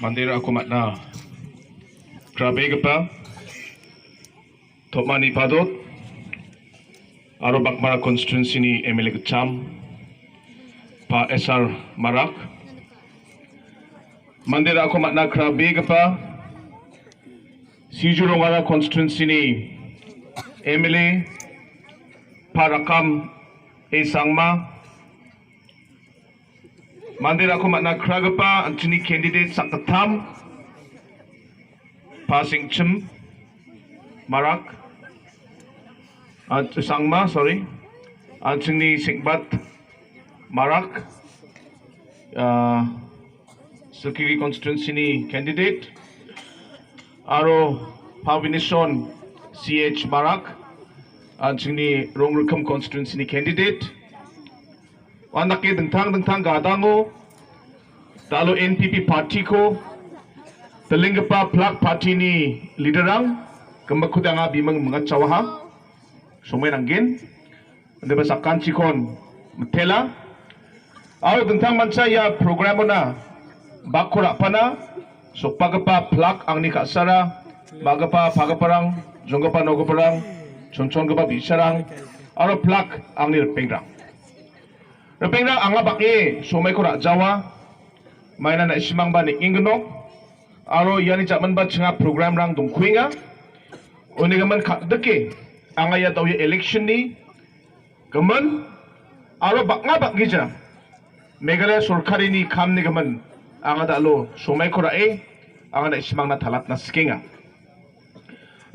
Mandira aku makna krabe gepa Topmani Padot Aro Bakmara constituency ni MLA Kecam Pa SR Marak Mandira aku makna krabe gepa Sijurongara constituency ni MLA Parakam Sangma Mandira aku makna kragapa antini candidate sakatam passing chim Marak Sangma sorry antini Sikbat Marak Silkiri constituency ni candidate Aro Pavinison CH Marak antini Rongrukam constituency ni candidate Wanake dengtang gadango talo NPP party ko telingapa plak party ni leaderang kembakudanga bimang mga cawaha sumay nanggin ande basakan cikon metela aw dengtang mansa ya programo na bakura pana so pagapa plak ang ni kasara bagapa pagaparang jongapa nogoparang chonchon gapa bisarang aro plak ang ni pengrang Repengna anga baki somai kora Jawa maina na isimang ba ni ingno aro yani jaman ba chinga program rang dongkuinga oni gaman deke anga ya tahu election ni gaman aro baknga bakgija Meghalaya sorkari ni kam ni gaman anga dalo somai kora anga na isimang na talat na skinga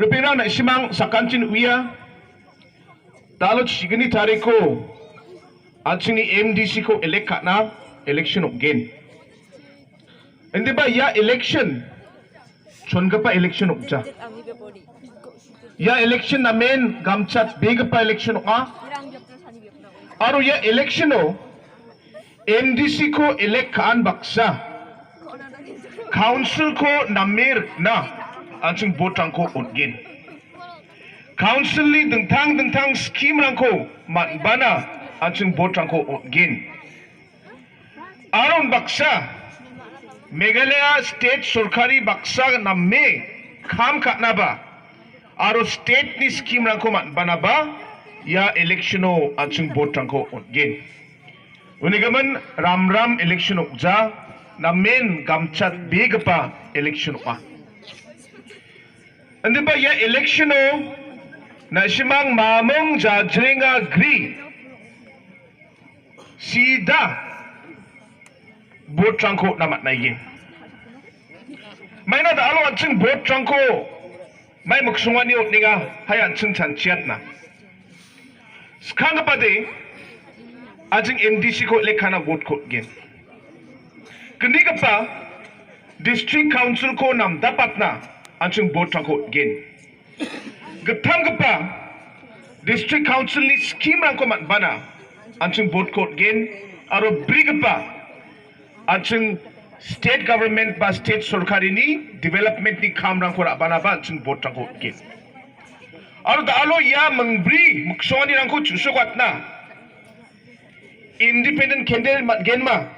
Repengna na isimang sakanchin uya dalo chigini tariko Actually, MDC ko elect na election again. Hindi ba ya election? Chonga pa election ukja. Ya election namin gamchat bega pa election uka. Aro ya election o MDC ko elect kaan baksa. Council ko namir na ansing botang ko again. Council ni dentang scheme lang ko matbana. Ansing botang ko again. Aron baksa Meghalaya state sorkari baksa na me kam katna ba aro state ni scheme rang ko man banaba ya election o ansing botang ko again. Unigaman ram election ukja na men gamchat bigapa election pa. Andi ba ya election o na simang mamong jajringa agree Sida bot trangko namat naigin. May na daalo ansing bot trangko may magsungan niyo ninga hay ansing chanchiat na. Skanga pa de ansing MDC ko lekana bot ko again. Kundi ka pa district council ko nam dapat na ansing bot trangko again. Gatang ka pa district council ni scheme rang ko man bana Ansing board court again, aro brigapa. Ansing state government ba state sorkari ni development ni kamrang kora banaba ansing board court again. Aro daalo ya mengbri muksoni rangko chusukat na. Independent candidate mat genma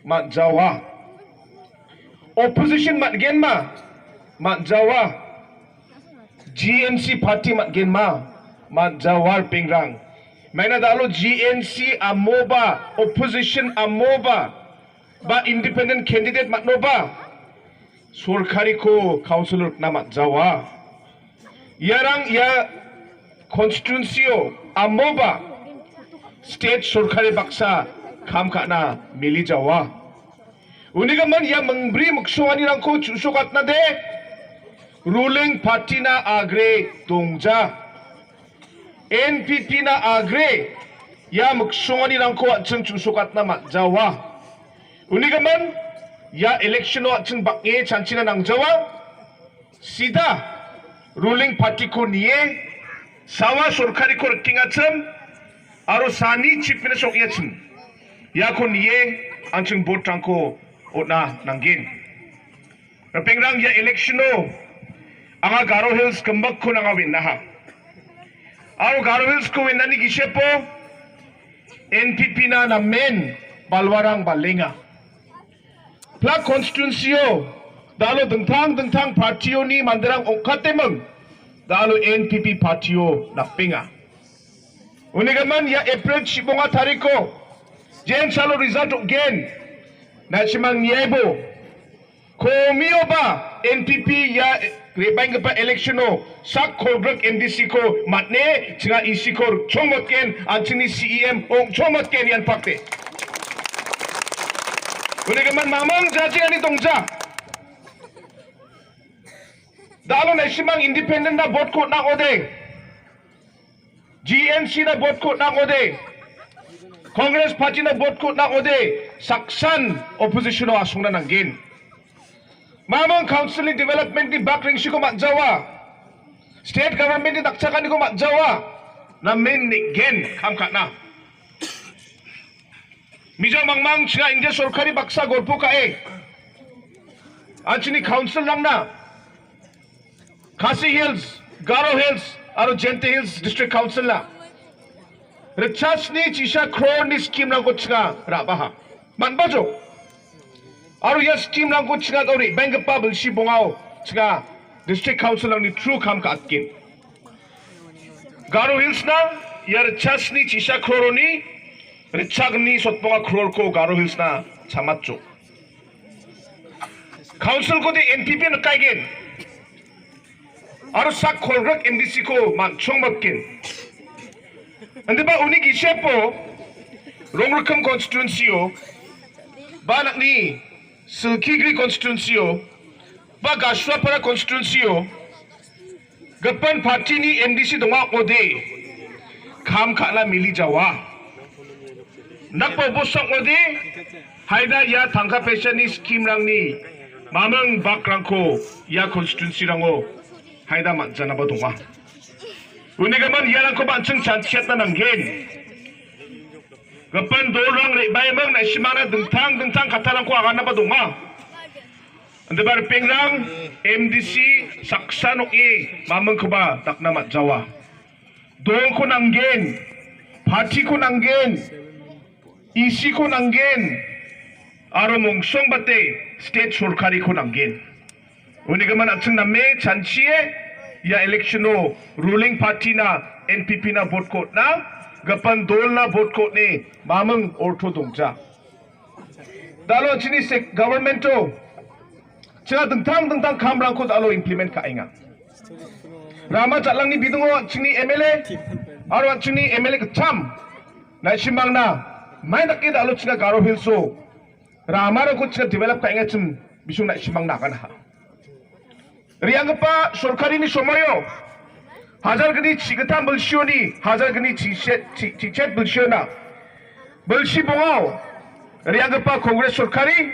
mat Jawa. Opposition mat genma mat Jawa. GNC party mat genma mat Jawa pingrang. Maina dalo GNC amoba opposition amoba ba independent candidate matnoba sorkari ko councilor namat Jawa yarang ya constituency amoba state sorkari baksa kam kana mili Jawa unigaman ya mengbri muksongani rangko chusukat na de ruling party na agre tungja NPP na agre ya muksongani rangko atseng chusukat na mat Jawa unigaman ya election o atseng bakye chanchina ng Jawa sida ruling party ko niye sawa sorkari ko riking atsem aro sani chief minister o atsem ya ko niye atseng botang ko o na nanggin Rapengrang ya election o anga Garo Hills kembak ko nangawin na ha Aro Garo Hills ko win na ni Gishepo NPP na men balwarang balinga plak constituensio dalo dengtang partio ni manderang ongkatemeng dalo NPP partio napinga. Unigaman ya April 15 tariko jen salo result again na simang niebo komio ba NPP ya rebang pa electiono sak kolgrak MDC ko matne singa isi ko chomotken anchini CEM ong chomotken yan pakte. Unigaman mamang jaji ani dongja dalo na simang independent na vote ko na ode GNC na vote ko na ode Congress party na vote ko na ode saksan opposition o asung na nanggin mamang council ni development ni bakring si ko matjawa state government ni daksakan ni ko matjawa na main ni gen kamka na mijo mangmang singa India sorkari baksa golpo kae anchini council lang na Khasi Hills, Garo Hills, aro Jente Hills District Council na. Recharge ni chisha crore ni scheme lang ko chinga rabaha. Manbajo. Aro ya scheme lang ko chinga gauri bang pa bulshi bongao chinga District Council lang ni true kam ka atkin. Garo Hills na ya recharge ni chisha crore ni recharge ni sotponga crore ko Garo Hills na chamatjo. Council ko de NPP na kaigin. Aro sak kolgrak MDC ko manchong matkin. Andi ba unik isyepo Rongrukam constituency o ba ni Silkigri constituency o ba Gashwapara constituency o gapan party ni MDC donga ode kam kana mili jawa nakpo bosok ode haida ya tangka pension ni scheme rang ni mamang bakrangko ya constituency rango haida manjana ba donga unigaman yalang ko bancheng chantiat na nanggen gapan dorang re bayamang na simana dengtang katalang ko agan na ba donga ande bar pengrang MDC saksanok mamang ko ba takna matjawa dong ko nanggen party ko nanggen isi ko nanggen aro mongsong bate state sorkari ko nanggen unigaman atcheng namme chanchie ya electiono ruling party na NPP na vote ko na gapan dol na vote ko ni mamang ortho dongja dalo chini se governmento china dengtang kamrang ko dalo implement ka inga rama chalang ni bidungo chini MLA aro chini MLA ka cham na simang na mai dakki dalo china Garo Hillso rama ro ko china develop ka inga chim bisung na simang na kan ha Riangpa sorkari ni somayo hajar gani chigata bulsio ni hajar gani chichet bulsio na bulsi bongao riangpa Congress sorkari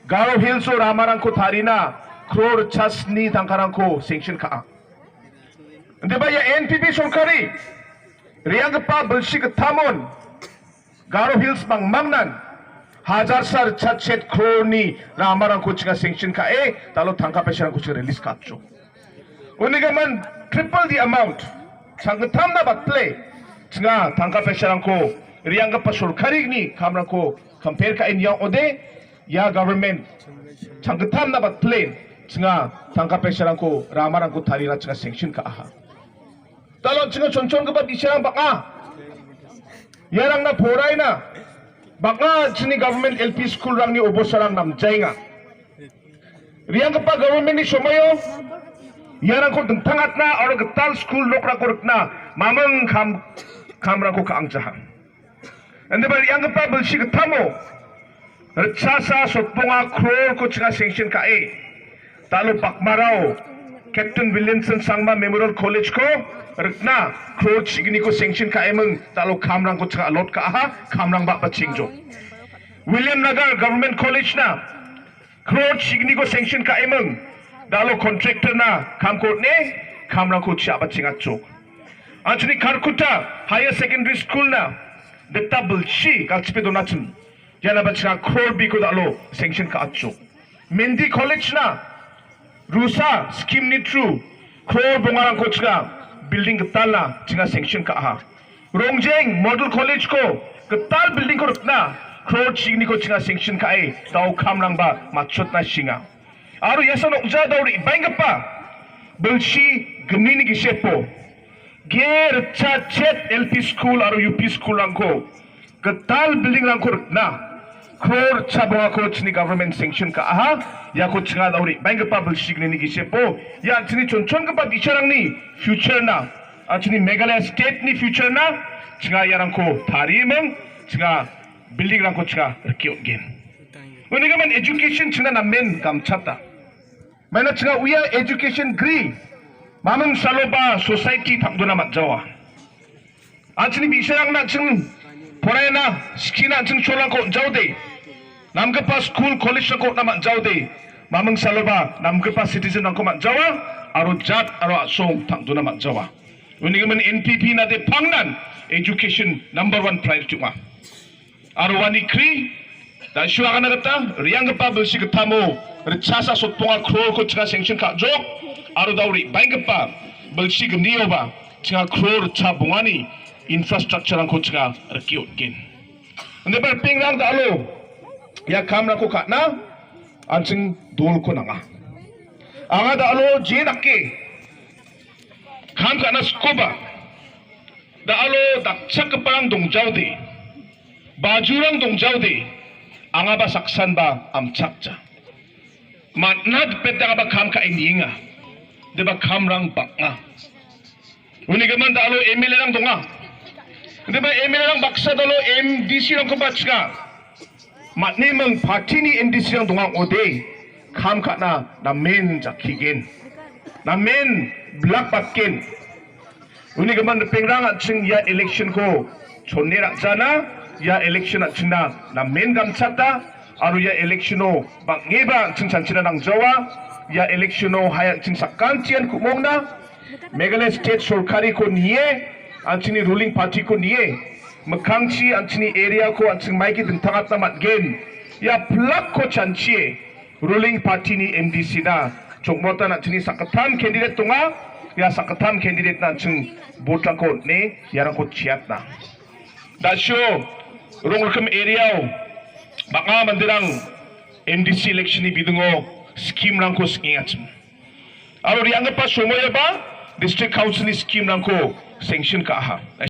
Garo Hills o ramarang ko tharina crore chas ni tangkarang ko sanction ka ande ba ya NPP sorkari riangpa bulsi ka thamon Garo Hills bang mangnan Hajar sar chat crore ramarang ko chinga sanction ka talo tangka pesan ko chinga release katcho unigaman triple the amount changtam na bat play chinga tangka pesan ko rianga pa sorkari ni kamrang ko compare ka inya ode ya government changtam na bat play chinga tangka pesan ko ramarang ko tharina chinga sanction ka aha talo chinga chonchon ka ba bisang baka yarang na phorai na baka chini government LP school rang ni obosarang namjainga riang pa government ni somayo yarang ko dengtangat na aro getal school lokra ko na mamang kamrang ko kaangjahan ande ba riang pa bulsi getamo rechasa sotponga crore ko chinga sanction ka talo pakmarao Captain Williamson Sangma Memorial College ko Rukna crore chigni ko sanction ka emang talo kamrang ko chaka lot ka aha kamrang ba pachingjo William Nagar Government College na crore chigni ko sanction ka emang talo contractor na kam ko ne kamrang ko chaba chingacho Anthony Karkuta Higher Secondary School na deta bulshi kalchipe donachim yana ba chaka crore bi ko talo sanction ka acho Mendi College na Rusa scheme ni true crore bongarang ko chaka building ketal na chinga sanction ka ha Rongjeng Model College ko ketal building ko rukna crore chini ko chinga sanction kai tau kamrang ba machot na singa aro yasan ukja dauri bangapa belshi gemini gi sepo ger chat LP school aro UP school rangko ketal building rangko na crore chabonga ko chini government sanction ka aha ya ko chinga dauri bangapa belshi gemini gi sepo ya chini chonchon ka teacher ni future na chini Meghalaya state ni future na chinga yarangko tarimeng chinga building rangko chinga rkiot gen unigaman education chinga na men kam chata mana chinga uya education gri mamang saloba society takduna matjawa chini bisarang na ching porayna skina ching cholang ko jaude namgapa school college ko na matjaude mamang saloba namgapa citizen rangko matjawa aro jat aro asong takduna matjawa unigaman NPP na de pangnan education number 1 priority ma aro wani kri da shuaga na gata riang pa belsi gata mo rechasa sotponga crore ko chinga sanction ka jok aro dauri baingpa belsi gniyo ba chinga crore cha bungani infrastructure ang ko chinga rkiot gen ande bar pingrang da alo ya kamra ko kana anching dol ko nanga anga da alo je nakke kam kana skoba da alo dakchak parang dongjaude bajurang dongjaude anga ba saksan ba amchakja matnad peta ba kam ka indinga de ba kamrang baknga unigaman da alo MLA rang donga de ba MLA rang baksa dalo MDC rang ko bachga matne mang party ni MDC rang donga ode kam kana na men jakigen na men black bakken unigaman pengrang aching ya election ko chonne rakjana ya election achingna na men gamchata aru ya electiono bangeba ching chanchina nang jawa ya electiono haya ching sakanchian kumongna Meghalaya state sorkari ko niye anchini ruling party ko niye makangchi anchini area ko anching maiki dintangat na matgen ya plak ko chanchie ruling party ni MDC na chokmota na chini sakatam candidate tunga ya sakatam candidate na ching botlang ko ne yarang ko chiat na dasyo rongkam area baka mandirang MDC election ni bidungo scheme rangko singachim aro riang pa somoya ba district council ni scheme rangko sanction ka ha